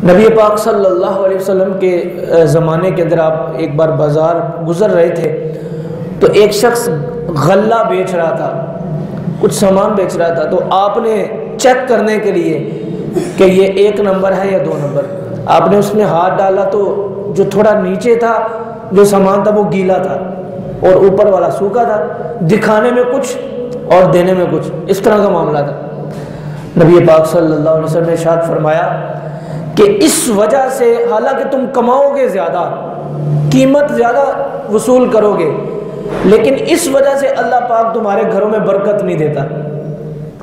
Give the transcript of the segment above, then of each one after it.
نبی پاک صلی اللہ علیہ وسلم کے زمانے کے اندر آپ ایک بار بازار گزر رہے تھے تو ایک شخص غلہ بیچ رہا تھا، کچھ سامان بیچ رہا تھا، تو آپ نے چیک کرنے کے لیے کہ یہ 1 نمبر ہے یا 2 نمبر، آپ نے اس میں ہاتھ ڈالا تو جو تھوڑا نیچے تھا جو سامان تھا وہ گیلا تھا اور اوپر والا سوکھا تھا، دکھانے میں کچھ اور دینے میں کچھ، اس طرح کا معاملہ تھا۔ نبی پاک صلی اللہ علیہ وسلم نے ارشاد فرمایا کہ اس وجہ سے حالانکہ تم کماؤ گے زیادہ، قیمت زیادہ وصول کرو گے، لیکن اس وجہ سے اللہ پاک تمہارے گھروں میں برکت نہیں دیتا،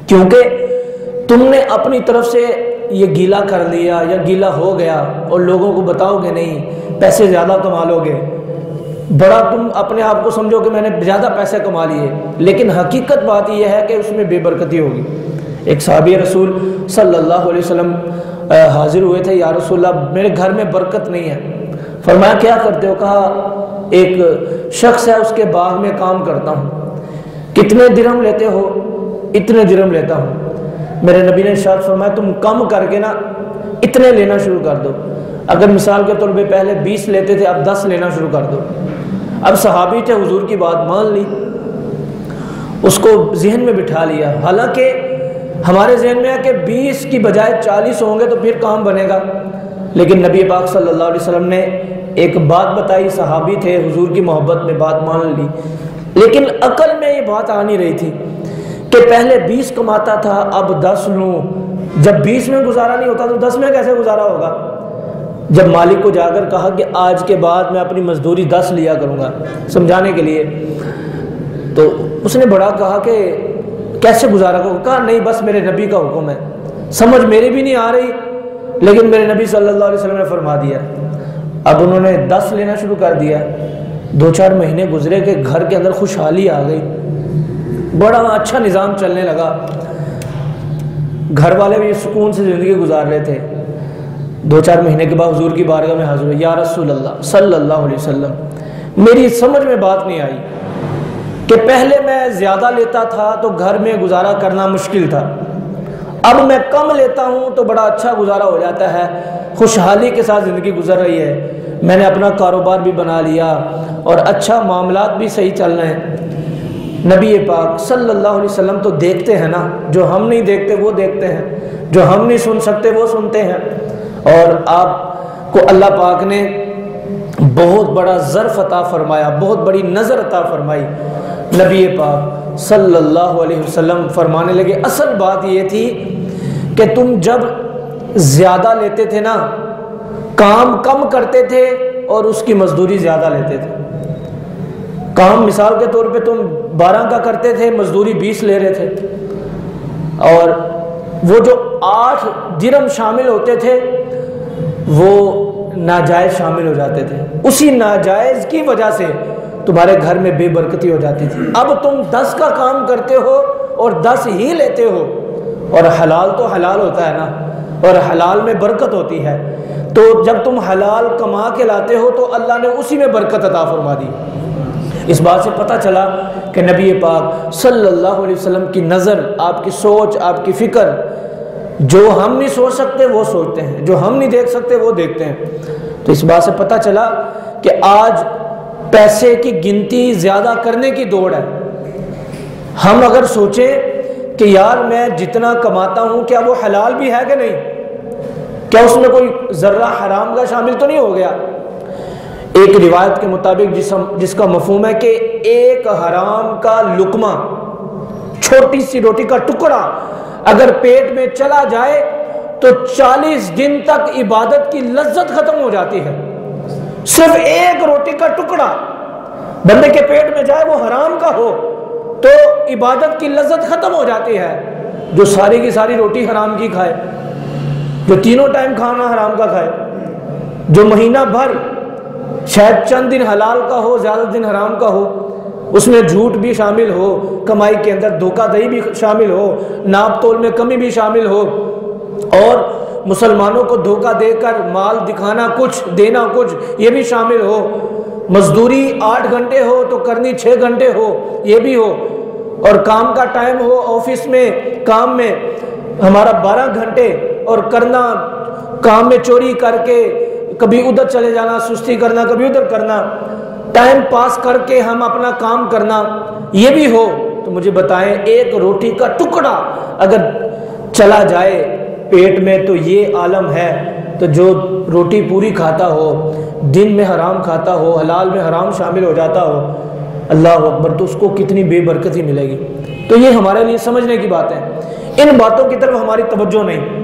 کیونکہ تم نے اپنی طرف سے یہ گیلا کر لیا یا گیلا ہو گیا اور لوگوں کو بتاؤ گے نہیں، پیسے زیادہ کما لو گے، بڑا تم اپنے آپ کو سمجھو کہ میں نے زیادہ پیسے کما لیے، لیکن حقیقت بات یہ ہے کہ اس میں بے برکتی ہوگی۔ ایک صحابی رسول صلی اللہ علیہ وسلم حاضر ہوئے تھے، یا رسول اللہ میرے گھر میں برکت نہیں ہے۔ فرمایا کیا کرتے ہو؟ کہا ایک شخص ہے، اس کے باغ میں کام کرتا ہوں۔ کتنے درہم لیتے ہو؟ اتنے درہم لیتا ہوں۔ میرے نبی نے ارشاد فرمایا تم کم کر کے نا اتنے لینا شروع کر دو۔ اگر مثال کے طور پہ پہلے 20 لیتے تھے، اب 10 لینا شروع کر دو۔ اب صحابی تھے، حضور کی بات مان لی، اس کو ذہن میں بٹھا لیا۔ حالانکہ ہمارے ذہن میں ہے کہ 20 کی بجائے 40 ہوں گے تو پھر کام بنے گا، لیکن نبی پاک صلی اللہ علیہ وسلم نے ایک بات بتائی، صحابی تھے، حضور کی محبت میں بات مان لی، لیکن عقل میں یہ بات آ نہیں رہی تھی کہ پہلے 20 کماتا تھا اب 10 لوں، جب 20 میں گزارا نہیں ہوتا تو 10 میں کیسے گزارا ہوگا؟ جب مالک کو جا کر کہا کہ آج کے بعد میں اپنی مزدوری 10 لیا کروں گا سمجھانے کے لیے، تو اس نے بڑا کہا کہ کیسے گزارا کروں؟ کہا نہیں بس میرے نبی کا حکم ہے، سمجھ میری بھی نہیں آ رہی لیکن میرے نبی صلی اللہ علیہ وسلم نے فرما دیا۔ اب انہوں نے 10 لینا شروع کر دیا۔ 2-4 مہینے گزرے کہ گھر کے اندر خوشحالی آ گئی، بڑا اچھا نظام چلنے لگا، گھر والے بھی سکون سے زندگی گزار رہے تھے۔ 2-4 مہینے کے بعد حضور کی بارگاہ میں حاضر ہوئے، یا رسول اللہ صلی اللہ علیہ وسلم میری سمجھ میں بات نہیں آئی کہ پہلے میں زیادہ لیتا تھا تو گھر میں گزارا کرنا مشکل تھا، اب میں کم لیتا ہوں تو بڑا اچھا گزارا ہو جاتا ہے، خوشحالی کے ساتھ زندگی گزر رہی ہے، میں نے اپنا کاروبار بھی بنا لیا اور اچھا معاملات بھی صحیح چل رہے ہیں۔ نبی پاک صلی اللہ علیہ وسلم تو دیکھتے ہیں نا، جو ہم نہیں دیکھتے وہ دیکھتے ہیں، جو ہم نہیں سن سکتے وہ سنتے ہیں، اور آپ کو اللہ پاک نے بہت بڑا ظرف عطا فرمایا، بہت بڑی نظر عطا فرمائی۔ نبی پاک صلی اللہ علیہ وسلم فرمانے لگے اصل بات یہ تھی کہ تم جب زیادہ لیتے تھے نا، کام کم کرتے تھے اور اس کی مزدوری زیادہ لیتے تھے۔ کام مثال کے طور پہ تم 12 کا کرتے تھے، مزدوری 20 لے رہے تھے، اور وہ جو 8 درہم شامل ہوتے تھے وہ ناجائز شامل ہو جاتے تھے، اسی ناجائز کی وجہ سے تمہارے گھر میں بے برکتی ہو جاتی تھی۔ اب تم 10 کا کام کرتے ہو اور 10 ہی لیتے ہو، اور حلال تو حلال ہوتا ہے نا، اور حلال میں برکت ہوتی ہے، تو جب تم حلال کما کے لاتے ہو تو اللہ نے اسی میں برکت عطا فرما دی۔ اس بات سے پتہ چلا کہ نبی پاک صلی اللہ علیہ وسلم کی نظر، آپ کی سوچ، آپ کی فکر، جو ہم نہیں سوچ سکتے وہ سوچتے ہیں، جو ہم نہیں دیکھ سکتے وہ دیکھتے ہیں۔ تو اس بات سے پتہ چلا کہ آج پیسے کی گنتی زیادہ کرنے کی دوڑ ہے۔ ہم اگر سوچیں کہ یار میں جتنا کماتا ہوں کیا وہ حلال بھی ہے کہ نہیں، کیا اس میں کوئی ذرہ حرام کا شامل تو نہیں ہو گیا؟ ایک روایت کے مطابق جس کا مفہوم ہے کہ ایک حرام کا لقمہ، چھوٹی سی روٹی کا ٹکڑا اگر پیٹ میں چلا جائے تو 40 دن تک عبادت کی لذت ختم ہو جاتی ہے۔ صرف ایک روٹی کا ٹکڑا بندے کے پیٹ میں جائے، وہ حرام کا ہو، تو عبادت کی لذت ختم ہو جاتی ہے۔ جو ساری کی ساری روٹی حرام کی کھائے، جو تینوں ٹائم کھانا حرام کا کھائے، جو مہینہ بھر شاید چند دن حلال کا ہو، زیادہ دن حرام کا ہو، اس میں جھوٹ بھی شامل ہو، کمائی کے اندر دھوکہ دہی بھی شامل ہو، ناپ تول میں کمی بھی شامل ہو، اور مسلمانوں کو دھوکہ دے کر مال دکھانا کچھ، دینا کچھ، یہ بھی شامل ہو، مزدوری 8 گھنٹے ہو تو کرنی 6 گھنٹے ہو، یہ بھی ہو، اور کام کا ٹائم ہو آفس میں، کام میں ہمارا 12 گھنٹے اور کرنا کام میں چوری کر کے کبھی ادھر چلے جانا، سستی کرنا، کبھی ادھر کرنا، ٹائم پاس کر کے ہم اپنا کام کرنا، یہ بھی ہو تو مجھے بتائیں ایک روٹی کا ٹکڑا اگر چلا جائے پیٹ میں تو یہ عالم ہے۔ تو جو روٹی پوری کھاتا ہو، دن میں حرام کھاتا ہو، حلال میں حرام شامل ہو جاتا ہو، اللہ اکبر، تو اس کو کتنی بے برکتی ملے گی۔ تو یہ ہمارے لیے سمجھنے کی بات ہے، ان باتوں کی طرف ہماری توجہ نہیں۔